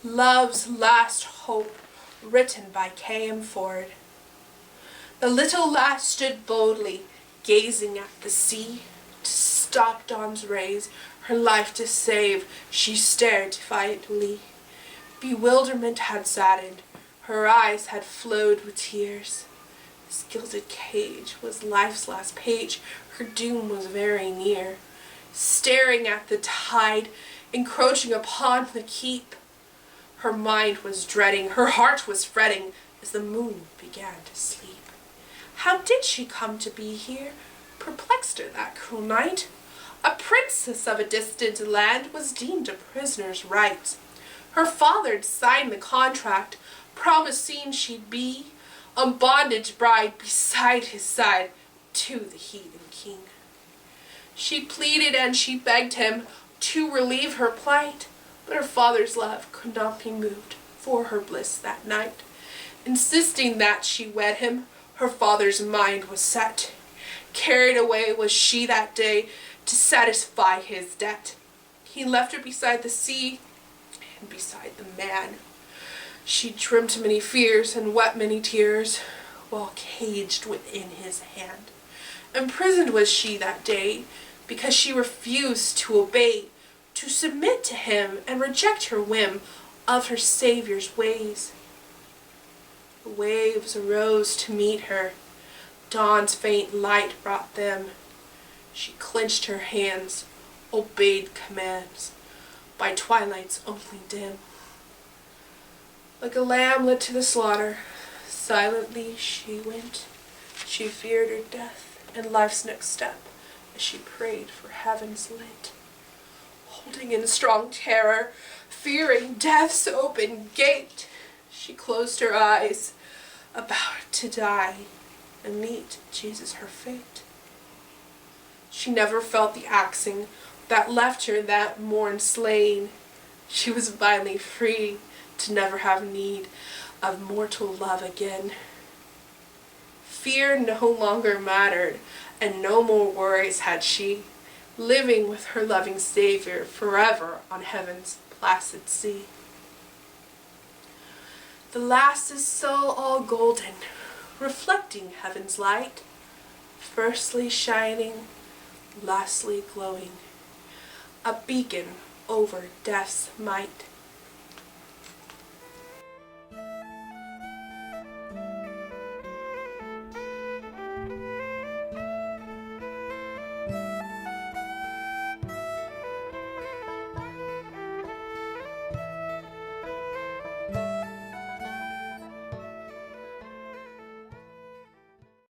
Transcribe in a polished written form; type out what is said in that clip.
Love's Last Hope, written by K.m.ford. The little lass stood boldly, gazing at the sea. To stop dawn's rays, her life to save, she stared defiantly. Bewilderment had saddened, her eyes had flowed with tears. This gilded cage was life's last page, her doom was very near. Staring at the tide, encroaching upon the keep, her mind was dreading, her heart was fretting, as the moon began to sleep. How did she come to be here? Perplexed her that cruel night. A princess of a distant land was deemed a prisoner's right. Her father'd signed the contract, promising she'd be a bondage bride beside his side to the heathen king. She pleaded and she begged him to relieve her plight, but her father's love could not be moved for her bliss that night. Insisting that she wed him, her father's mind was set. Carried away was she that day to satisfy his debt. He left her beside the sea and beside the man. She dreamt many fears and wept many tears, while caged within his hand. Imprisoned was she that day, because she refused to obey, to submit to him and reject her whim of her Savior's ways. The waves arose to meet her, dawn's faint light brought them. She clenched her hands, obeyed commands, by twilight's only dim. Like a lamb led to the slaughter, silently she went. She feared her death and life's next step, as she prayed for heaven's light. Holding in strong terror, fearing death's open gate, she closed her eyes, about to die and meet Jesus her fate. She never felt the axing that left her that morn slain. She was finally free to never have need of mortal love again. Fear no longer mattered, and no more worries had she, living with her loving Savior forever on heaven's placid sea. The lass's soul all golden, reflecting heaven's light, firstly shining, lastly glowing, a beacon over death's might.